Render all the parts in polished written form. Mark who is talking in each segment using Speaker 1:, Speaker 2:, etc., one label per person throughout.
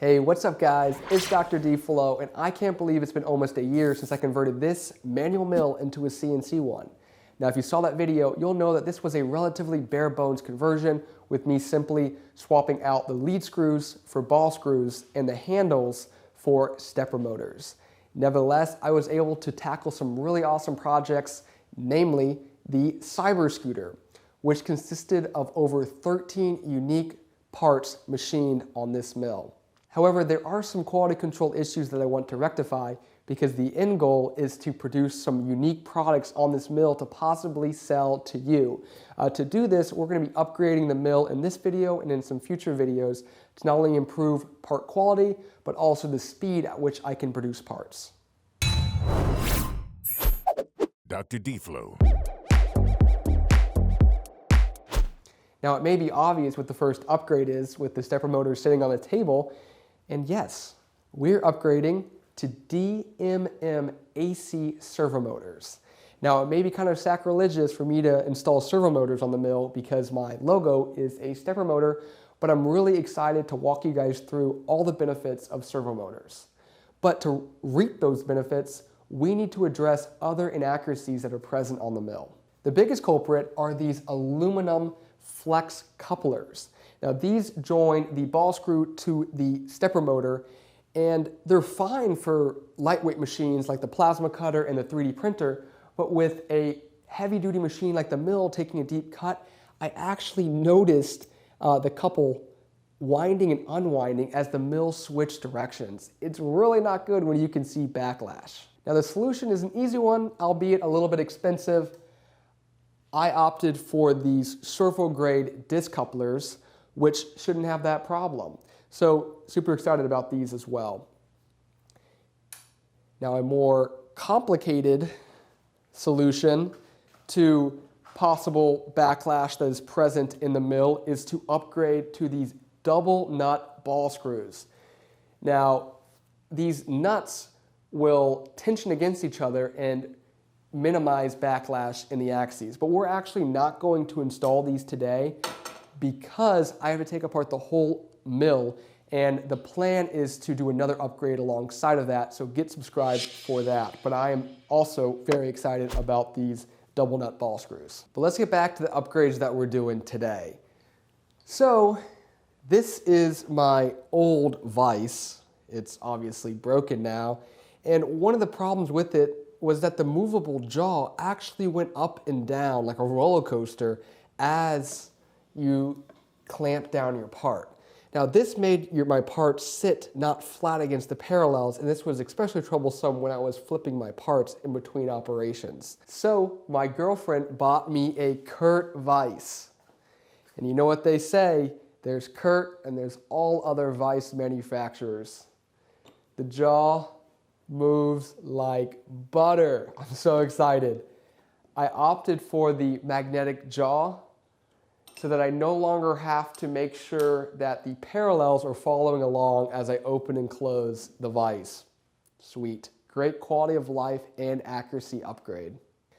Speaker 1: Hey, what's up guys? It's Dr. D-Flo, and I can't believe it's been almost a year since I converted this manual mill into a CNC one. Now if you saw that video, you'll know that this was a relatively bare bones conversion with me simply swapping out the lead screws for ball screws and the handles for stepper motors. Nevertheless, I was able to tackle some really awesome projects, namely the Cyber Scooter, which consisted of over 13 unique parts machined on this mill. However, there are some quality control issues that I want to rectify because the end goal is to produce some unique products on this mill to possibly sell to you. To do this, we're going to be upgrading the mill in this video and in some future videos to not only improve part quality, but also the speed at which I can produce parts.
Speaker 2: Dr. D-Flo.
Speaker 1: Now it may be obvious what the first upgrade is with the stepper motor sitting on the table, and yes, we're upgrading to DMM AC Servo motors. Now it may be kind of sacrilegious for me to install servo motors on the mill because my logo is a stepper motor, but I'm really excited to walk you guys through all the benefits of servo motors. But to reap those benefits, we need to address other inaccuracies that are present on the mill. The biggest culprit are these aluminum flex couplers. Now these join the ball screw to the stepper motor, and they're fine for lightweight machines like the plasma cutter and the 3D printer, but with a heavy duty machine like the mill taking a deep cut, I actually noticed the couple winding and unwinding as the mill switched directions. It's really not good when you can see backlash. Now the solution is an easy one, albeit a little bit expensive. I opted for these Servo grade disc couplers, which shouldn't have that problem. So super excited about these as well. Now a more complicated solution to possible backlash that is present in the mill is to upgrade to these double nut ball screws. Now these nuts will tension against each other and minimize backlash in the axes, but we're actually not going to install these today because I have to take apart the whole mill, and the plan is to do another upgrade alongside of that, so get subscribed for that. But I am also very excited about these double nut ball screws. But let's get back to the upgrades that we're doing today. So this is my old vise. It's obviously broken now, and one of the problems with it was that the movable jaw actually went up and down like a roller coaster as you clamp down your part. Now this made my part sit not flat against the parallels, and this was especially troublesome when I was flipping my parts in between operations. So my girlfriend bought me a Kurt vise. And you know what they say, there's Kurt and there's all other vise manufacturers. The jaw moves like butter. I'm so excited. I opted for the magnetic jaw so that I no longer have to make sure that the parallels are following along as I open and close the vise. Sweet. Great quality of life and accuracy upgrade.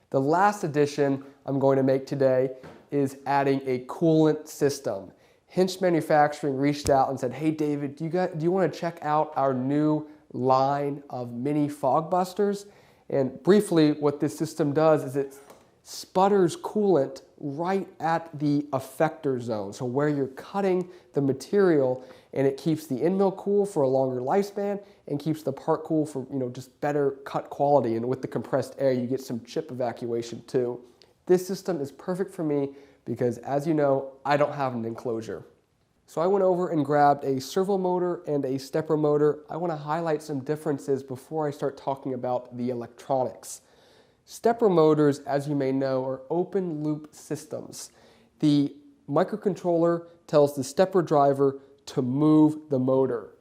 Speaker 1: The last addition I'm going to make today is adding a coolant system. Hinch Manufacturing reached out and said, hey David, do you want to check out our new line of mini FogBusters? And briefly, what this system does is it sputters coolant right at the effector zone, so where you're cutting the material, and it keeps the end mill cool for a longer lifespan and keeps the part cool for just better cut quality. And with the compressed air, you get some chip evacuation too. This system is perfect for me because, as you know, I don't have an enclosure. So I went over and grabbed a servo motor and a stepper motor. I want to highlight some differences before I start talking about the electronics. Stepper motors, as you may know, are open loop systems. The microcontroller tells the stepper driver to move the motor.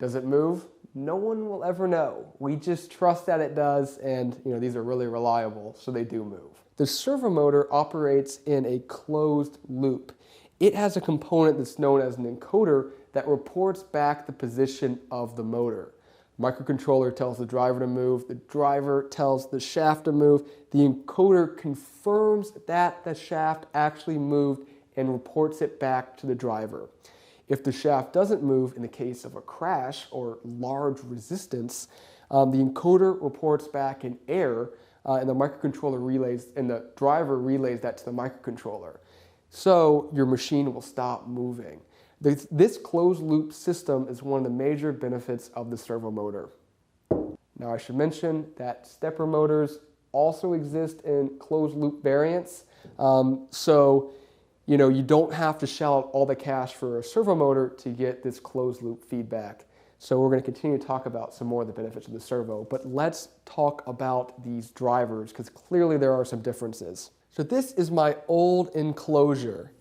Speaker 1: Does it move? No one will ever know. We just trust that it does, and these are really reliable, so they do move. The servo motor operates in a closed loop. It has a component that's known as an encoder that reports back the position of the motor. Microcontroller tells the driver to move, the driver tells the shaft to move, the encoder confirms that the shaft actually moved and reports it back to the driver. If the shaft doesn't move in the case of a crash or large resistance, the encoder reports back an error, and the microcontroller relays, and the driver relays that to the microcontroller. So your machine will stop moving. This closed loop system is one of the major benefits of the servo motor. Now I should mention that stepper motors also exist in closed loop variants. So you don't have to shell out all the cash for a servo motor to get this closed loop feedback. So we're going to continue to talk about some more of the benefits of the servo, but let's talk about these drivers because clearly there are some differences. So this is my old enclosure.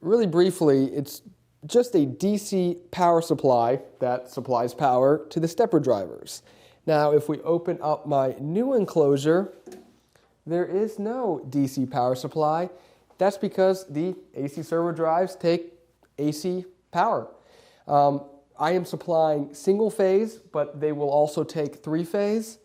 Speaker 1: Really briefly, it's just a DC power supply that supplies power to the stepper drivers. Now, if we open up my new enclosure, there is no DC power supply. That's because the AC servo drives take AC power. I am supplying single phase, but they will also take three phase.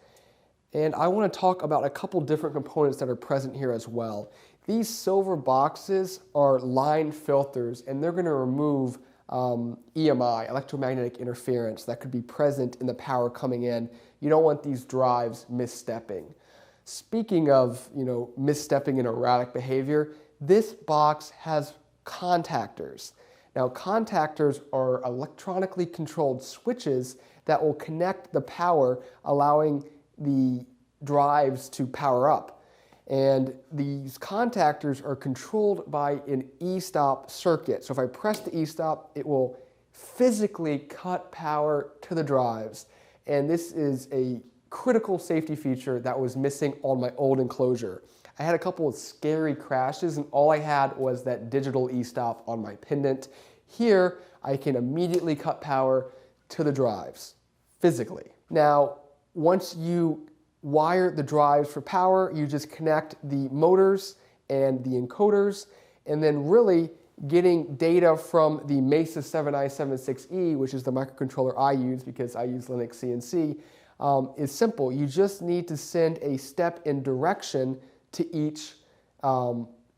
Speaker 1: And I want to talk about a couple different components that are present here as well. These silver boxes are line filters, and they're going to remove EMI, electromagnetic interference, that could be present in the power coming in. You don't want these drives misstepping. Speaking of, misstepping and erratic behavior, this box has contactors. Now, contactors are electronically controlled switches that will connect the power, allowing the drives to power up. And these contactors are controlled by an e-stop circuit. So if I press the e-stop, it will physically cut power to the drives. And this is a critical safety feature that was missing on my old enclosure. I had a couple of scary crashes, and all I had was that digital e-stop on my pendant. Here, I can immediately cut power to the drives, physically. Now, once you wire the drives for power, you just connect the motors and the encoders, and then really getting data from the Mesa 7976E, which is the microcontroller I use because I use Linux CNC, is simple. You just need to send a step in direction to each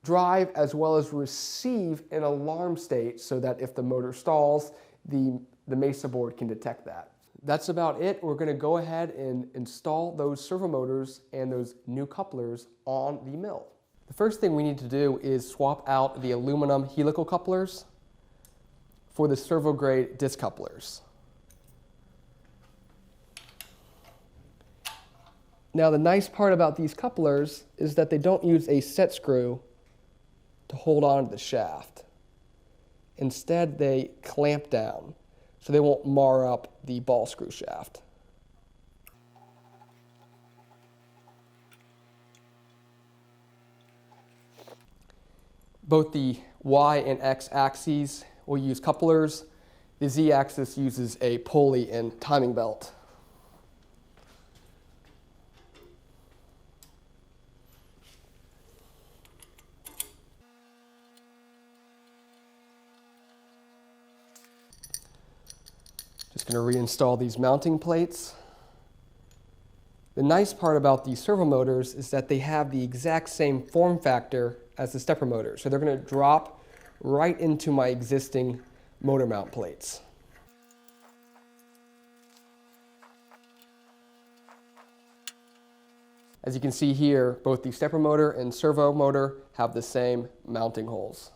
Speaker 1: drive, as well as receive an alarm state so that if the motor stalls, the Mesa board can detect that. That's about it. We're going to go ahead and install those servo motors and those new couplers on the mill. The first thing we need to do is swap out the aluminum helical couplers for the servo grade disc couplers. Now, the nice part about these couplers is that they don't use a set screw to hold on to the shaft. Instead, they clamp down, so they won't mar up the ball screw shaft. Both the Y and X axes will use couplers. The Z axis uses a pulley and timing belt. Just going to reinstall these mounting plates. The nice part about these servo motors is that they have the exact same form factor as the stepper motor. So they're going to drop right into my existing motor mount plates. As you can see here, both the stepper motor and servo motor have the same mounting holes.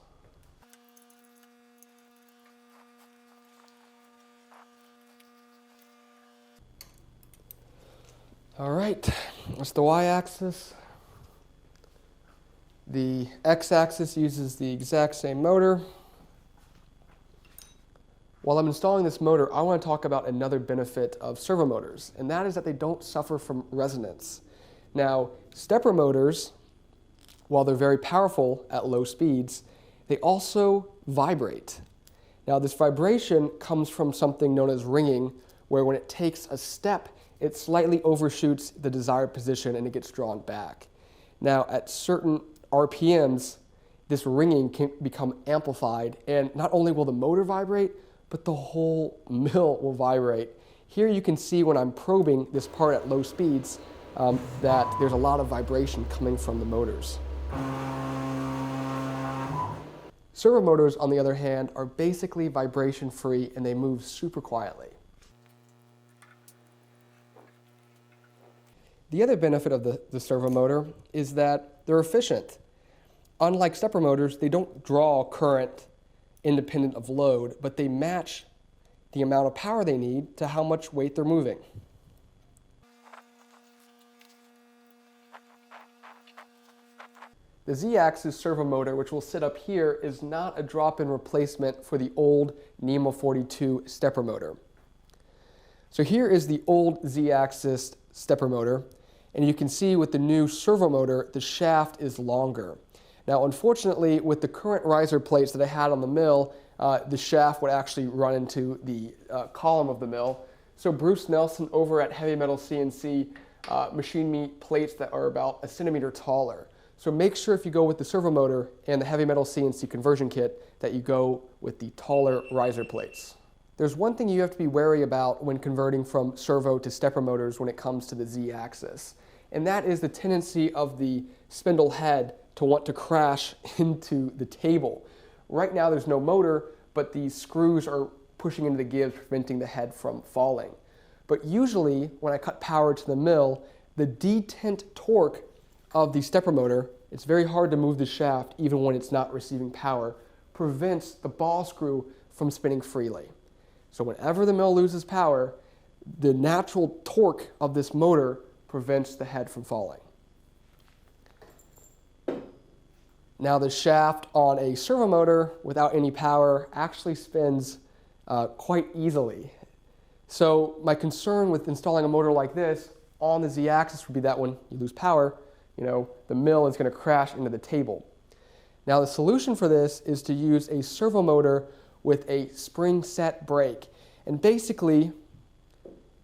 Speaker 1: All right, that's the y-axis. The x-axis uses the exact same motor. While I'm installing this motor, I want to talk about another benefit of servo motors, and that is that they don't suffer from resonance. Now, stepper motors, while they're very powerful at low speeds, they also vibrate. Now, this vibration comes from something known as ringing, where when it takes a step, it slightly overshoots the desired position and it gets drawn back. Now, at certain RPMs, this ringing can become amplified, and not only will the motor vibrate, but the whole mill will vibrate. Here you can see when I'm probing this part at low speeds that there's a lot of vibration coming from the motors. Servo motors, on the other hand, are basically vibration-free and they move super quietly. The other benefit of the servo motor is that they're efficient. Unlike stepper motors, they don't draw current independent of load, but they match the amount of power they need to how much weight they're moving. The Z-axis servo motor, which will sit up here, is not a drop-in replacement for the old NEMA 42 stepper motor. So here is the old Z-axis stepper motor, and you can see with the new servo motor, the shaft is longer. Now, unfortunately, with the current riser plates that I had on the mill, the shaft would actually run into the column of the mill. So Bruce Nelson over at Heavy Metal CNC machined me plates that are about a centimeter taller. So make sure if you go with the servo motor and the Heavy Metal CNC conversion kit that you go with the taller riser plates. There's one thing you have to be wary about when converting from servo to stepper motors when it comes to the Z-axis, and that is the tendency of the spindle head to want to crash into the table. Right now there's no motor, but these screws are pushing into the gears, preventing the head from falling. But usually when I cut power to the mill, the detent torque of the stepper motor, it's very hard to move the shaft even when it's not receiving power, prevents the ball screw from spinning freely. So whenever the mill loses power, the natural torque of this motor prevents the head from falling. Now the shaft on a servo motor without any power actually spins quite easily. So my concern with installing a motor like this on the Z-axis would be that when you lose power, the mill is going to crash into the table. Now the solution for this is to use a servo motor with a spring set brake. And basically,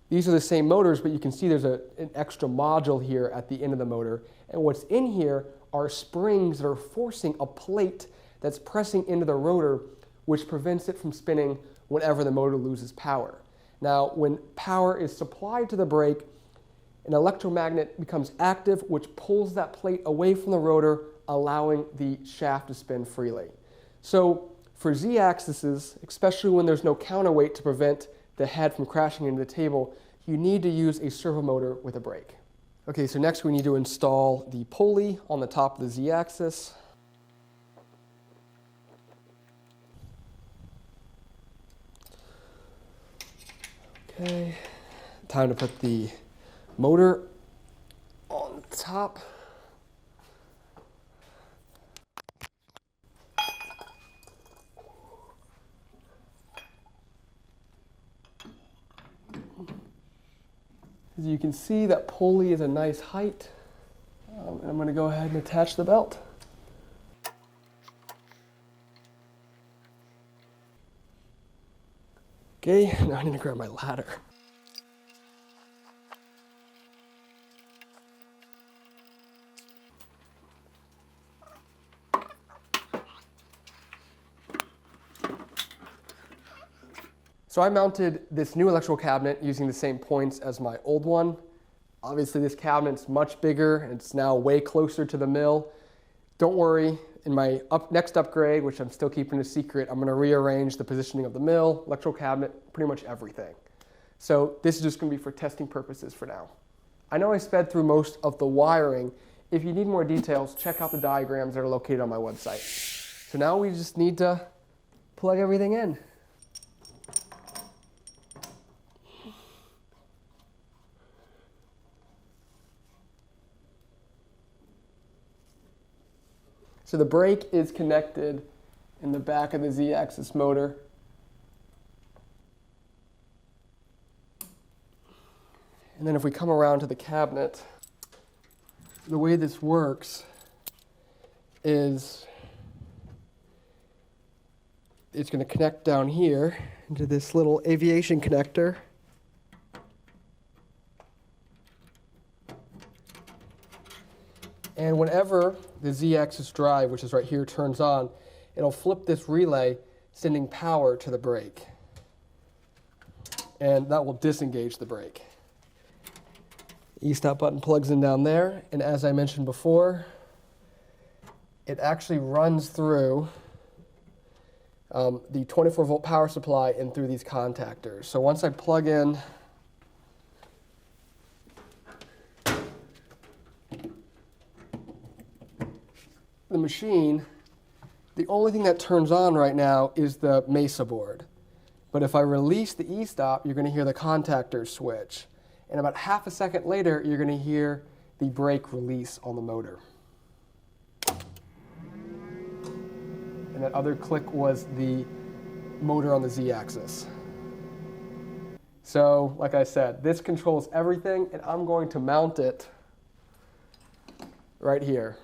Speaker 1: these are the same motors, but you can see there's an extra module here at the end of the motor. And what's in here are springs that are forcing a plate that's pressing into the rotor, which prevents it from spinning whenever the motor loses power. Now, when power is supplied to the brake, an electromagnet becomes active, which pulls that plate away from the rotor, allowing the shaft to spin freely. So for Z-axes, especially when there's no counterweight to prevent the head from crashing into the table, you need to use a servo motor with a brake. Okay, so next we need to install the pulley on the top of the Z-axis. Okay, time to put the motor on top. As you can see, that pulley is a nice height. And I'm going to go ahead and attach the belt. Okay, now I need to grab my ladder. So I mounted this new electrical cabinet using the same points as my old one. Obviously this cabinet's much bigger and it's now way closer to the mill. Don't worry, in my next upgrade, which I'm still keeping a secret, I'm going to rearrange the positioning of the mill, electrical cabinet, pretty much everything. So this is just going to be for testing purposes for now. I know I sped through most of the wiring. If you need more details, check out the diagrams that are located on my website. So now we just need to plug everything in. So the brake is connected in the back of the Z-axis motor. And then if we come around to the cabinet, the way this works is it's going to connect down here into this little aviation connector. And whenever the Z-axis drive, which is right here, turns on, it'll flip this relay, sending power to the brake. And that will disengage the brake. E-stop button plugs in down there, and as I mentioned before, it actually runs through the 24-volt power supply in through these contactors. So once I plug in the machine, the only thing that turns on right now is the Mesa board. But if I release the e-stop, you're going to hear the contactors switch. And about half a second later, you're going to hear the brake release on the motor. And that other click was the motor on the Z-axis. So, like I said, this controls everything, and I'm going to mount it right here.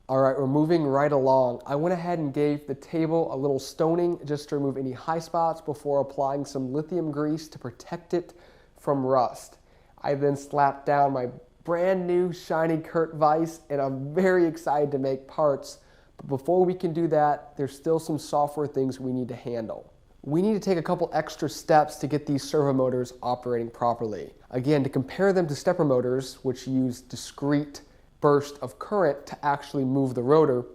Speaker 1: All right, we're moving right along. I went ahead and gave the table a little stoning just to remove any high spots before applying some lithium grease to protect it from rust. I then slapped down my brand new shiny Kurt vise, and I'm very excited to make parts. But before we can do that, there's still some software things we need to handle. We need to take a couple extra steps to get these servo motors operating properly. Again, to compare them to stepper motors, which use discrete burst of current to actually move the rotor,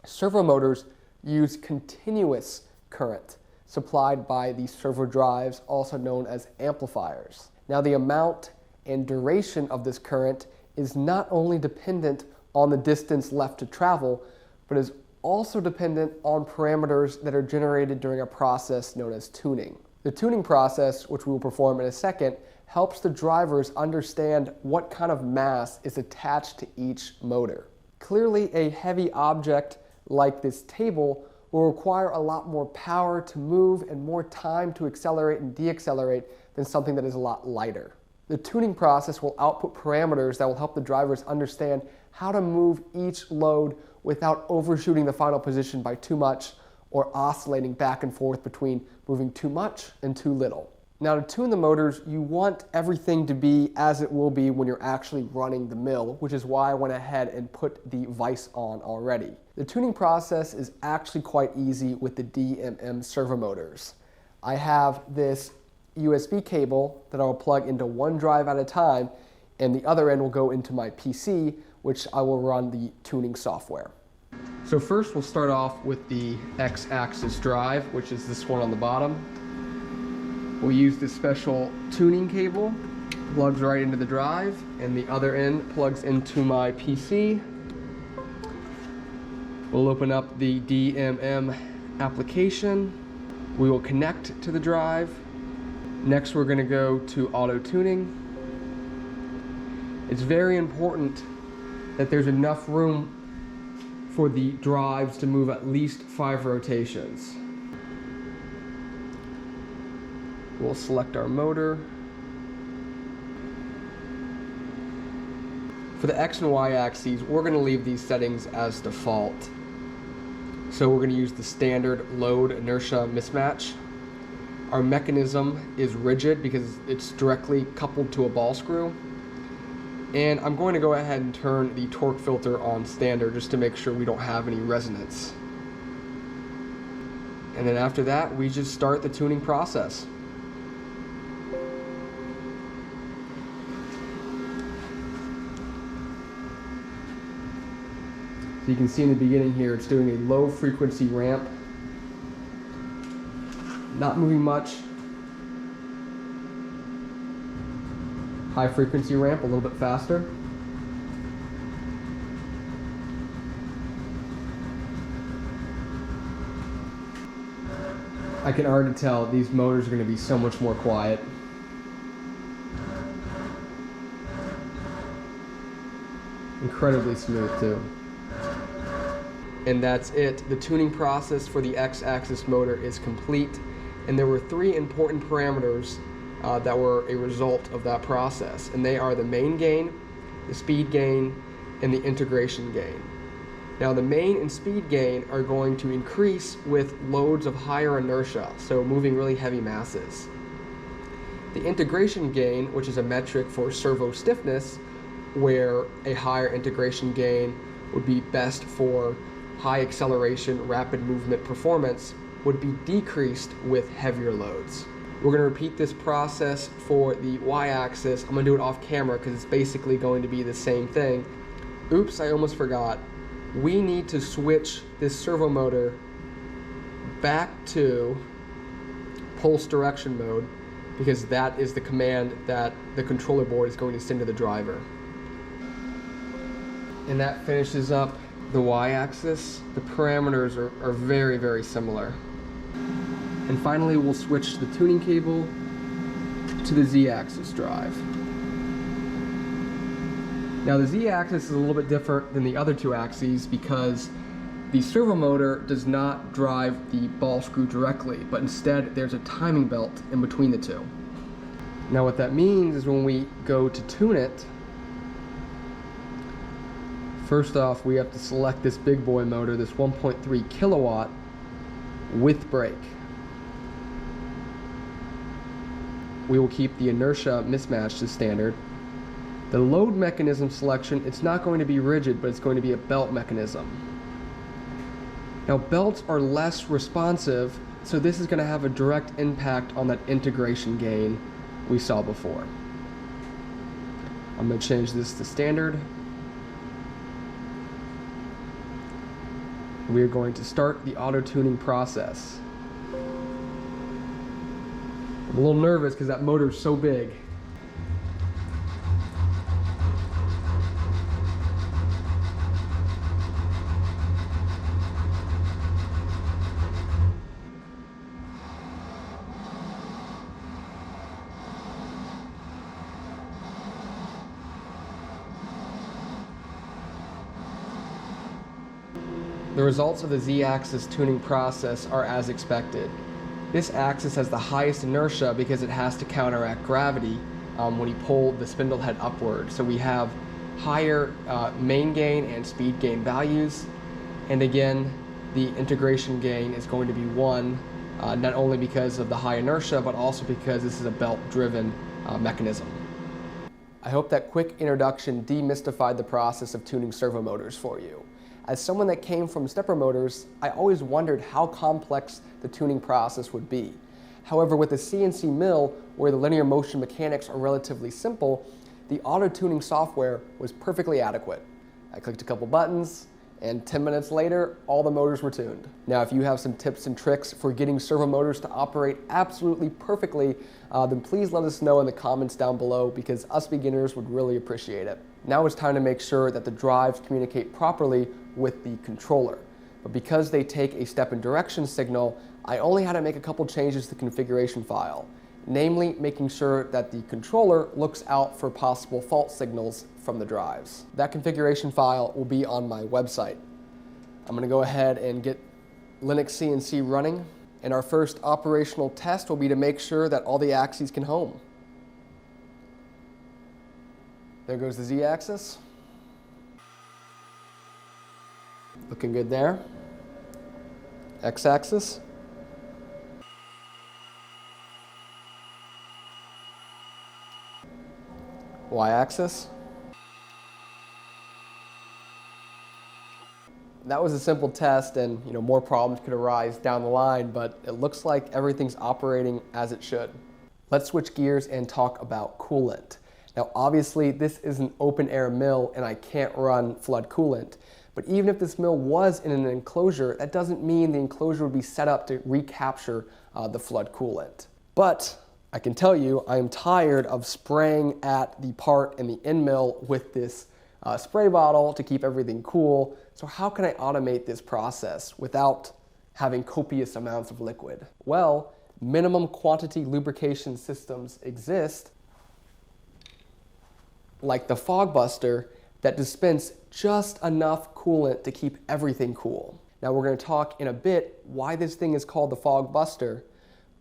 Speaker 1: servo motors use continuous current supplied by the servo drives, also known as amplifiers. Now, the amount and duration of this current is not only dependent on the distance left to travel, but is also dependent on parameters that are generated during a process known as tuning. The tuning process, which we will perform in a second, helps the drivers understand what kind of mass is attached to each motor. Clearly, a heavy object like this table will require a lot more power to move and more time to accelerate and deaccelerate than something that is a lot lighter. The tuning process will output parameters that will help the drivers understand how to move each load without overshooting the final position by too much or oscillating back and forth between moving too much and too little. Now, to tune the motors, you want everything to be as it will be when you're actually running the mill, which is why I went ahead and put the vise on already. The tuning process is actually quite easy with the DMM servo motors. I have this USB cable that I will plug into one drive at a time, and the other end will go into my PC, which I will run the tuning software. So first we'll start off with the X-axis drive, which is this one on the bottom. We'll use this special tuning cable, plugs right into the drive, and the other end plugs into my PC. We'll open up the DMM application. We will connect to the drive. Next, we're going to go to auto tuning. It's very important that there's enough room for the drives to move at least 5 rotations. We'll select our motor. For the X and Y axes, we're going to leave these settings as default. So we're going to use the standard load inertia mismatch. Our mechanism is rigid because it's directly coupled to a ball screw. And I'm going to go ahead and turn the torque filter on standard just to make sure we don't have any resonance. And then after that, we just start the tuning process. So you can see in the beginning here, it's doing a low frequency ramp. Not moving much. High frequency ramp, a little bit faster. I can already tell these motors are going to be so much more quiet. Incredibly smooth too. And that's it. The tuning process for the X-axis motor is complete. And there were 3 important parameters that were a result of that process. And they are the main gain, the speed gain, and the integration gain. Now the main and speed gain are going to increase with loads of higher inertia, so moving really heavy masses. The integration gain, which is a metric for servo stiffness, where a higher integration gain would be best for high acceleration, rapid movement performance, would be decreased with heavier loads. We're going to repeat this process for the y-axis. I'm going to do it off camera because it's basically going to be the same thing. Oops, I almost forgot. We need to switch this servo motor back to pulse direction mode because that is the command that the controller board is going to send to the driver. And that finishes up the y-axis. The parameters are very, very similar. And finally, we'll switch the tuning cable to the z-axis drive. Now the z-axis is a little bit different than the other two axes because the servo motor does not drive the ball screw directly, but instead there's a timing belt in between the two. Now what that means is when we go to tune it, first off we have to select this big boy motor, this 1.3 kilowatt with brake. We will keep the inertia mismatch to standard. The load mechanism selection, it's not going to be rigid, but it's going to be a belt mechanism. Now belts are less responsive, so this is going to have a direct impact on that integration gain we saw before. I'm going to change this to standard. We are going to start the auto-tuning process. I'm a little nervous because that motor is so big. The results of the z-axis tuning process are as expected. This axis has the highest inertia because it has to counteract gravity when you pull the spindle head upward. So we have higher main gain and speed gain values. And again, the integration gain is going to be 1, not only because of the high inertia, but also because this is a belt-driven mechanism. I hope that quick introduction demystified the process of tuning servo motors for you. As someone that came from stepper motors, I always wondered how complex the tuning process would be. However, with a CNC mill, where the linear motion mechanics are relatively simple, the auto-tuning software was perfectly adequate. I clicked a couple buttons, and 10 minutes later, all the motors were tuned. Now, if you have some tips and tricks for getting servo motors to operate absolutely perfectly, then please let us know in the comments down below because us beginners would really appreciate it. Now it's time to make sure that the drives communicate properly with the controller. But because they take a step and direction signal, I only had to make a couple changes to the configuration file, namely making sure that the controller looks out for possible fault signals from the drives. That configuration file will be on my website. I'm going to go ahead and get Linux CNC running, and our first operational test will be to make sure that all the axes can home. There goes the z-axis. Looking good there. X-axis. Y-axis. That was a simple test, and more problems could arise down the line, but it looks like everything's operating as it should. Let's switch gears and talk about coolant. Now obviously this is an open air mill and I can't run flood coolant, but even if this mill was in an enclosure, that doesn't mean the enclosure would be set up to recapture the flood coolant. But I can tell you, I am tired of spraying at the part in the end mill with this spray bottle to keep everything cool. So how can I automate this process without having copious amounts of liquid? Well, minimum quantity lubrication systems exist, like the FogBuster, that dispense just enough coolant to keep everything cool. Now we're going to talk in a bit why this thing is called the FogBuster,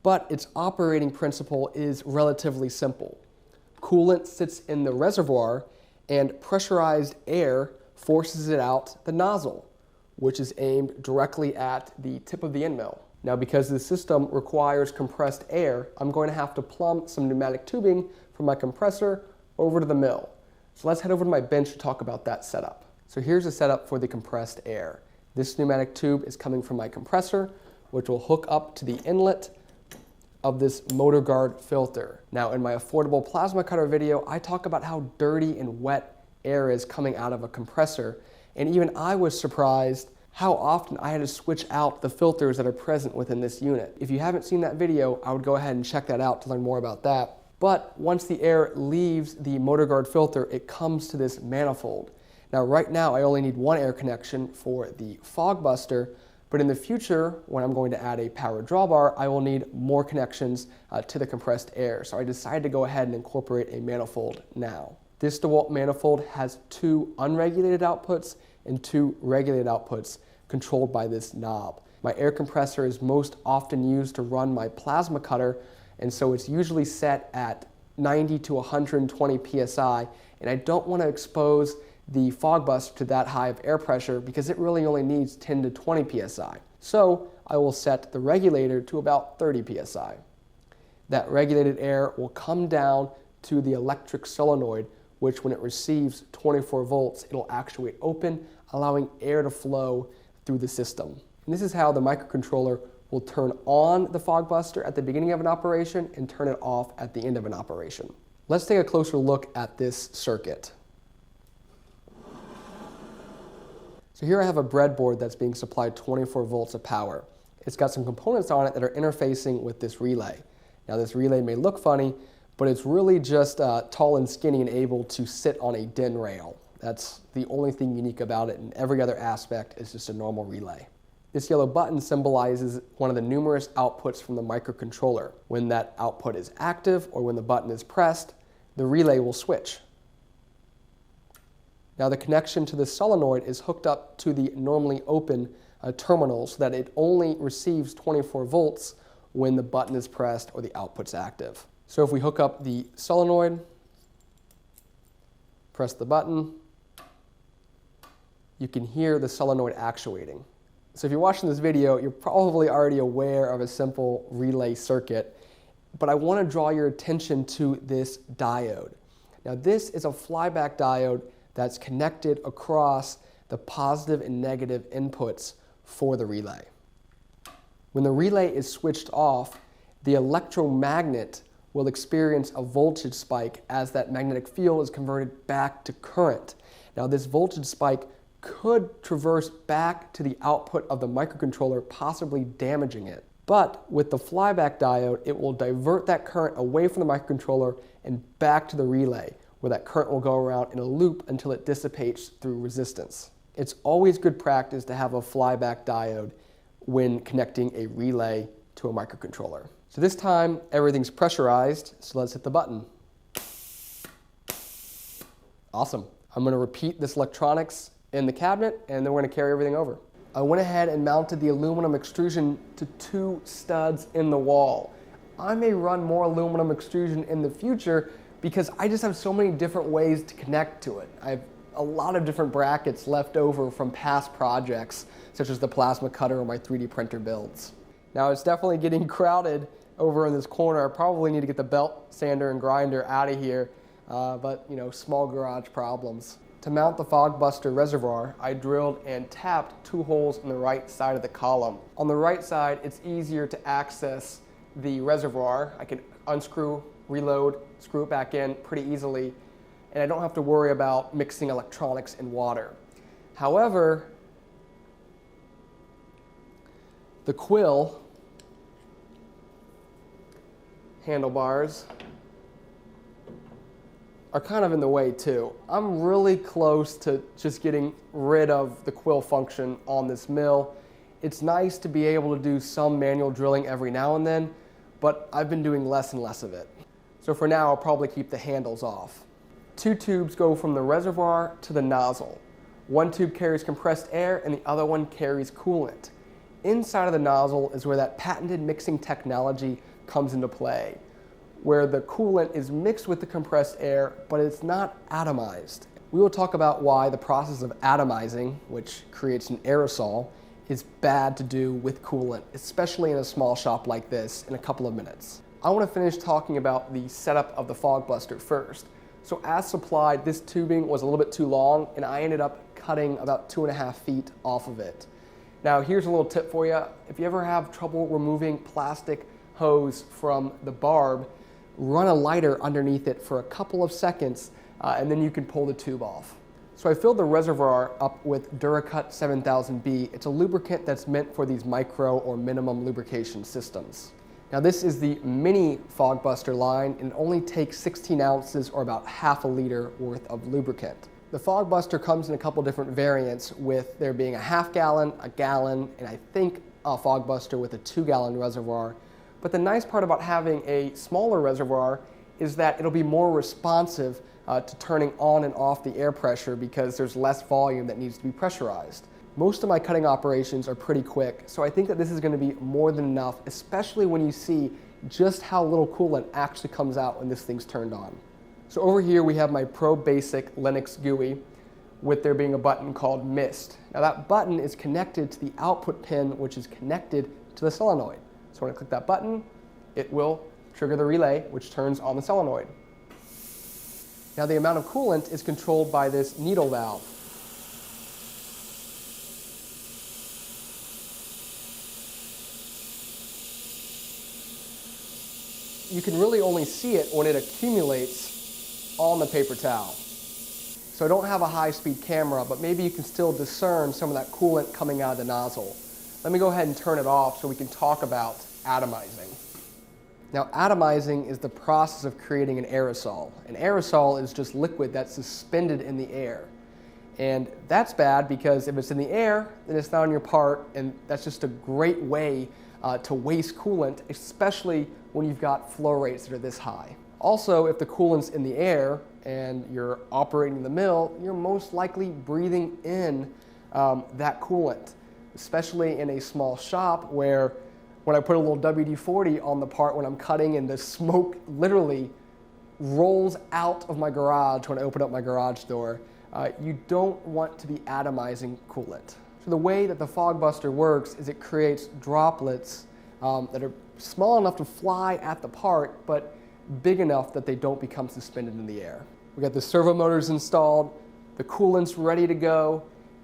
Speaker 1: but its operating principle is relatively simple. Coolant sits in the reservoir and pressurized air forces it out the nozzle, which is aimed directly at the tip of the end mill. Now because the system requires compressed air, I'm going to have to plumb some pneumatic tubing from my compressor over to the mill. So let's head over to my bench to talk about that setup. So here's the setup for the compressed air. This pneumatic tube is coming from my compressor, which will hook up to the inlet of this motor guard filter. Now, in my affordable plasma cutter video, I talk about how dirty and wet air is coming out of a compressor, and even I was surprised how often I had to switch out the filters that are present within this unit. If you haven't seen that video, I would go ahead and check that out to learn more about that. But once the air leaves the motor guard filter, it comes to this manifold. Now, right now, I only need one air connection for the FogBuster, but in the future, when I'm going to add a power drawbar, I will need more connections to the compressed air. So I decided to go ahead and incorporate a manifold now. This DeWalt manifold has 2 unregulated outputs and 2 regulated outputs controlled by this knob. My air compressor is most often used to run my plasma cutter, and so it's usually set at 90 to 120 psi, and I don't want to expose the FogBuster to that high of air pressure because it really only needs 10 to 20 psi. So I will set the regulator to about 30 psi. That regulated air will come down to the electric solenoid, which when it receives 24 volts, it'll actuate open, allowing air to flow through the system. And this is how the microcontroller will turn on the FogBuster at the beginning of an operation and turn it off at the end of an operation. Let's take a closer look at this circuit. So here I have a breadboard that's being supplied 24 volts of power. It's got some components on it that are interfacing with this relay. Now this relay may look funny, but it's really just tall and skinny and able to sit on a DIN rail. That's the only thing unique about it, and every other aspect is just a normal relay. This yellow button symbolizes one of the numerous outputs from the microcontroller. When that output is active or when the button is pressed, the relay will switch. Now the connection to the solenoid is hooked up to the normally open terminal so that it only receives 24 volts when the button is pressed or the output's active. So if we hook up the solenoid, press the button, you can hear the solenoid actuating. So if you're watching this video, you're probably already aware of a simple relay circuit, but I want to draw your attention to this diode. Now this is a flyback diode that's connected across the positive and negative inputs for the relay. When the relay is switched off, the electromagnet will experience a voltage spike as that magnetic field is converted back to current. Now this voltage spike could traverse back to the output of the microcontroller, possibly damaging it. But with the flyback diode, it will divert that current away from the microcontroller and back to the relay, where that current will go around in a loop until it dissipates through resistance. It's always good practice to have a flyback diode when connecting a relay to a microcontroller. So this time, everything's pressurized, so let's hit the button. Awesome. I'm going to repeat this electronics in the cabinet, and then we're going to carry everything over. I went ahead and mounted the aluminum extrusion to 2 studs in the wall. I may run more aluminum extrusion in the future because I just have so many different ways to connect to it. I have a lot of different brackets left over from past projects, such as the plasma cutter or my 3D printer builds. Now it's definitely getting crowded over in this corner. I probably need to get the belt sander and grinder out of here, but you know, small garage problems. To mount the FogBuster reservoir, I drilled and tapped 2 holes in the right side of the column. On the right side, it's easier to access the reservoir. I can unscrew, reload, screw it back in pretty easily, and I don't have to worry about mixing electronics and water. However, the quill handlebars are kind of in the way too. I'm really close to just getting rid of the quill function on this mill. It's nice to be able to do some manual drilling every now and then, but I've been doing less and less of it. So for now, I'll probably keep the handles off. 2 tubes go from the reservoir to the nozzle. 1 tube carries compressed air and the other one carries coolant. Inside of the nozzle is where that patented mixing technology comes into play, where the coolant is mixed with the compressed air, but it's not atomized. We will talk about why the process of atomizing, which creates an aerosol, is bad to do with coolant, especially in a small shop like this, in a couple of minutes. I want to finish talking about the setup of the FogBuster first. So as supplied, this tubing was a little bit too long, and I ended up cutting about 2.5 feet off of it. Now here's a little tip for you. If you ever have trouble removing plastic hose from the barb, run a lighter underneath it for a couple of seconds, and then you can pull the tube off. So I filled the reservoir up with Duracut 7000B. It's a lubricant that's meant for these micro or minimum lubrication systems. Now this is the mini FogBuster line, and it only takes 16 ounces or about half a liter worth of lubricant. The FogBuster comes in a couple different variants, with there being a half gallon, a gallon, and I think a FogBuster with a 2-gallon reservoir. But the nice part about having a smaller reservoir is that it'll be more responsive to turning on and off the air pressure because there's less volume that needs to be pressurized. Most of my cutting operations are pretty quick, so I think that this is going to be more than enough, especially when you see just how little coolant actually comes out when this thing's turned on. So over here we have my Pro Basic Linux GUI, with there being a button called Misc. Now that button is connected to the output pin, which is connected to the solenoid. So when I click that button, it will trigger the relay, which turns on the solenoid. Now the amount of coolant is controlled by this needle valve. You can really only see it when it accumulates on the paper towel. So I don't have a high-speed camera, but maybe you can still discern some of that coolant coming out of the nozzle. Let me go ahead and turn it off so we can talk about atomizing. Now, atomizing is the process of creating an aerosol. An aerosol is just liquid that's suspended in the air. And that's bad because if it's in the air, then it's not on your part, and that's just a great way to waste coolant, especially when you've got flow rates that are this high. Also, if the coolant's in the air and you're operating the mill, you're most likely breathing in that coolant, especially in a small shop where when I put a little WD-40 on the part when I'm cutting and the smoke literally rolls out of my garage when I open up my garage door, you don't want to be atomizing coolant. So the way that the FogBuster works is it creates droplets that are small enough to fly at the part, but big enough that they don't become suspended in the air. We got the servo motors installed, the coolant's ready to go.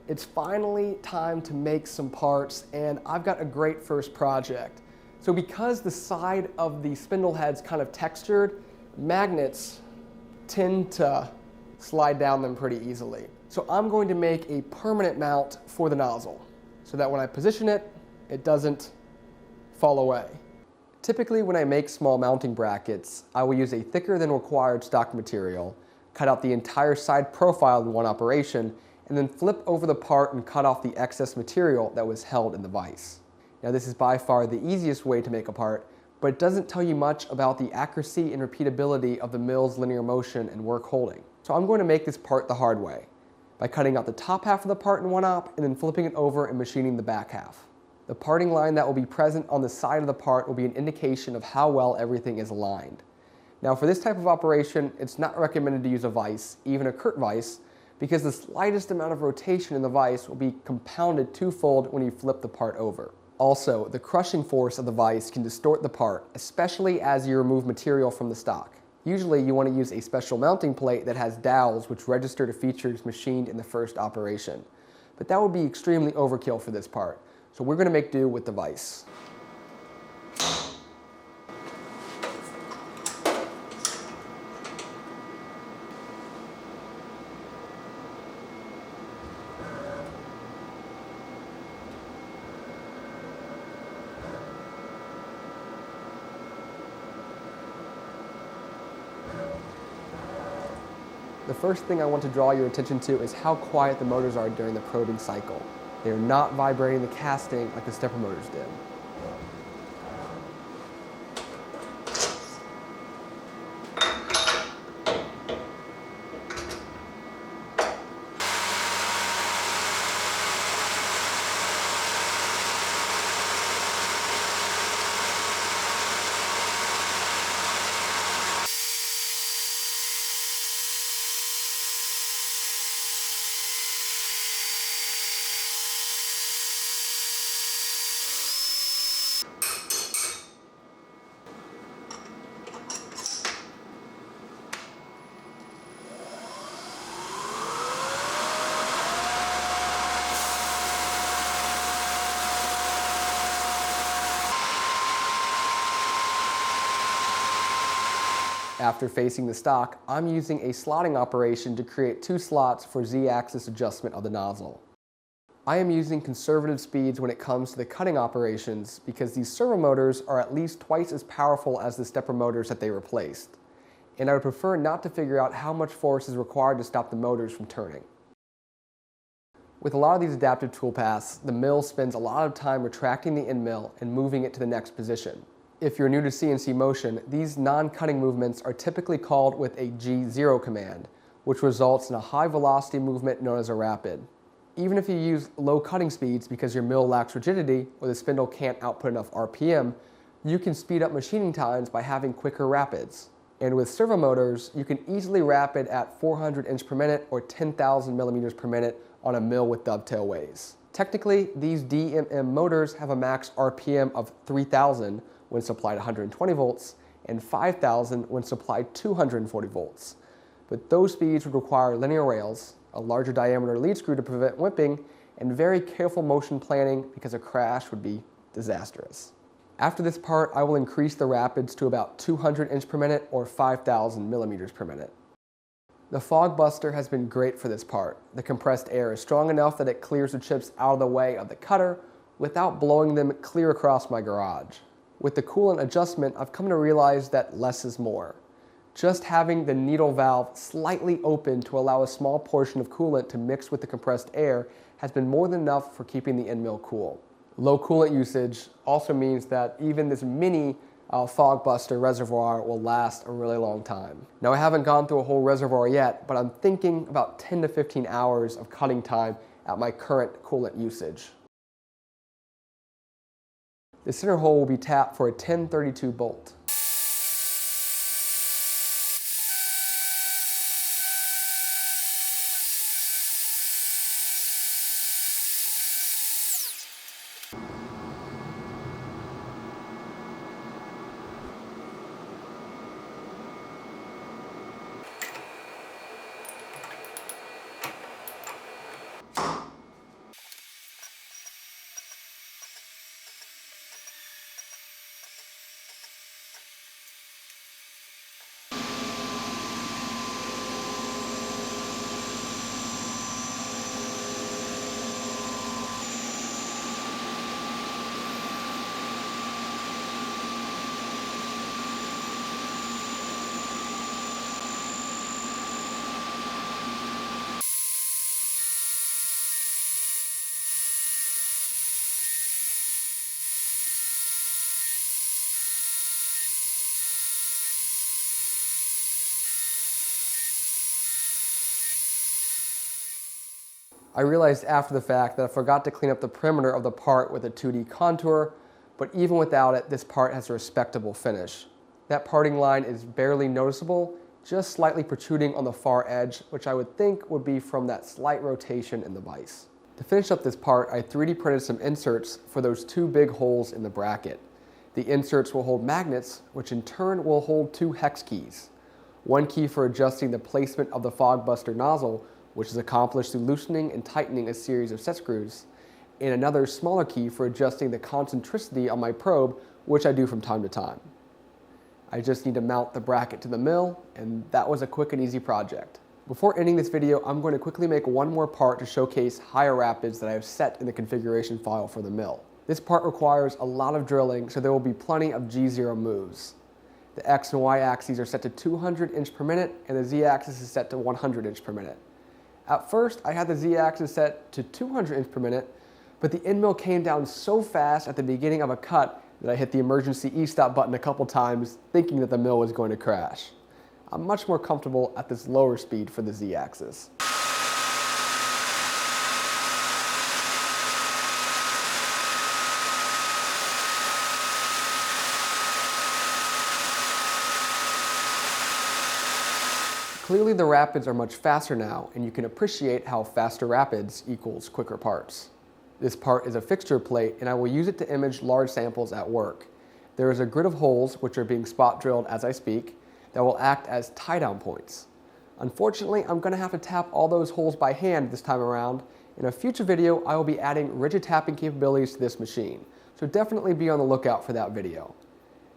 Speaker 1: It's finally time to make some parts, and I've got a great first project. So because the side of the spindle head's kind of textured, magnets tend to slide down them pretty easily. So I'm going to make a permanent mount for the nozzle so that when I position it, it doesn't fall away. Typically when I make small mounting brackets, I will use a thicker than required stock material, cut out the entire side profile in one operation, and then flip over the part and cut off the excess material that was held in the vise. Now this is by far the easiest way to make a part, but it doesn't tell you much about the accuracy and repeatability of the mill's linear motion and work holding. So I'm going to make this part the hard way, by cutting out the top half of the part in one op and then flipping it over and machining the back half. The parting line that will be present on the side of the part will be an indication of how well everything is aligned. Now for this type of operation, it's not recommended to use a vise, even a Kurt vise, because the slightest amount of rotation in the vise will be compounded twofold when you flip the part over. Also, the crushing force of the vise can distort the part, especially as you remove material from the stock. Usually you want to use a special mounting plate that has dowels which register to features machined in the first operation. But that would be extremely overkill for this part, so we're going to make do with the vise. The first thing I want to draw your attention to is how quiet the motors are during the probing cycle. They are not vibrating the casting like the stepper motors did. After facing the stock, I'm using a slotting operation to create 2 slots for Z-axis adjustment of the nozzle. I am using conservative speeds when it comes to the cutting operations because these servo motors are at least twice as powerful as the stepper motors that they replaced, and I would prefer not to figure out how much force is required to stop the motors from turning. With a lot of these adaptive tool paths, the mill spends a lot of time retracting the end mill and moving it to the next position. If you're new to CNC motion, these non-cutting movements are typically called with a G0 command, which results in a high velocity movement known as a rapid. Even if you use low cutting speeds because your mill lacks rigidity or the spindle can't output enough RPM, you can speed up machining times by having quicker rapids. And with servo motors, you can easily rapid at 400 inch per minute or 10,000 millimeters per minute on a mill with dovetail ways. Technically, these DMM motors have a max RPM of 3,000 when supplied 120 volts and 5,000 when supplied 240 volts. But those speeds would require linear rails, a larger diameter lead screw to prevent whipping, and very careful motion planning because a crash would be disastrous. After this part, I will increase the rapids to about 200 inch per minute or 5,000 millimeters per minute. The FogBuster has been great for this part. The compressed air is strong enough that it clears the chips out of the way of the cutter without blowing them clear across my garage. With the coolant adjustment, I've come to realize that less is more. Just having the needle valve slightly open to allow a small portion of coolant to mix with the compressed air has been more than enough for keeping the end mill cool. Low coolant usage also means that even this mini FogBuster reservoir will last a really long time. Now, I haven't gone through a whole reservoir yet, but I'm thinking about 10 to 15 hours of cutting time at my current coolant usage. The center hole will be tapped for a 1032 bolt. I realized after the fact that I forgot to clean up the perimeter of the part with a 2D contour, but even without it, this part has a respectable finish. That parting line is barely noticeable, just slightly protruding on the far edge, which I would think would be from that slight rotation in the vise. To finish up this part, I 3D printed some inserts for those 2 big holes in the bracket. The inserts will hold magnets, which in turn will hold 2 hex keys. One key for adjusting the placement of the FogBuster nozzle, which is accomplished through loosening and tightening a series of set screws, and another smaller key for adjusting the concentricity on my probe, which I do from time to time. I just need to mount the bracket to the mill, and that was a quick and easy project. Before ending this video, I'm going to quickly make one more part to showcase higher rapids that I have set in the configuration file for the mill. This part requires a lot of drilling, so there will be plenty of G0 moves. The X and Y axes are set to 200 inch per minute, and the Z axis is set to 100 inch per minute. At first, I had the Z-axis set to 200 inch per minute, but the end mill came down so fast at the beginning of a cut that I hit the emergency E-stop button a couple times, thinking that the mill was going to crash. I'm much more comfortable at this lower speed for the Z-axis. Clearly the rapids are much faster now, and you can appreciate how faster rapids equals quicker parts. This part is a fixture plate, and I will use it to image large samples at work. There is a grid of holes, which are being spot drilled as I speak, that will act as tie-down points. Unfortunately, I'm going to have to tap all those holes by hand this time around. In a future video, I will be adding rigid tapping capabilities to this machine, so definitely be on the lookout for that video.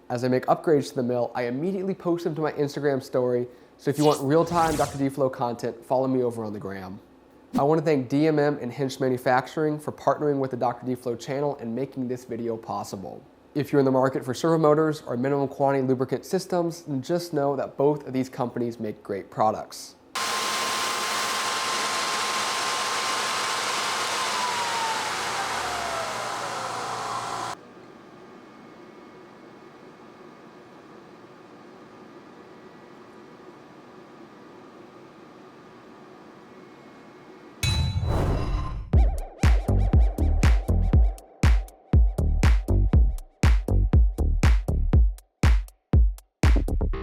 Speaker 1: As I make upgrades to the mill, I immediately post them to my Instagram story. So if you want real-time Dr. D-Flo content, follow me over on the gram. I want to thank DMM and Hinch Manufacturing for partnering with the Dr. D-Flo channel and making this video possible. If you're in the market for servo motors or minimum quantity lubricant systems, then just know that both of these companies make great products.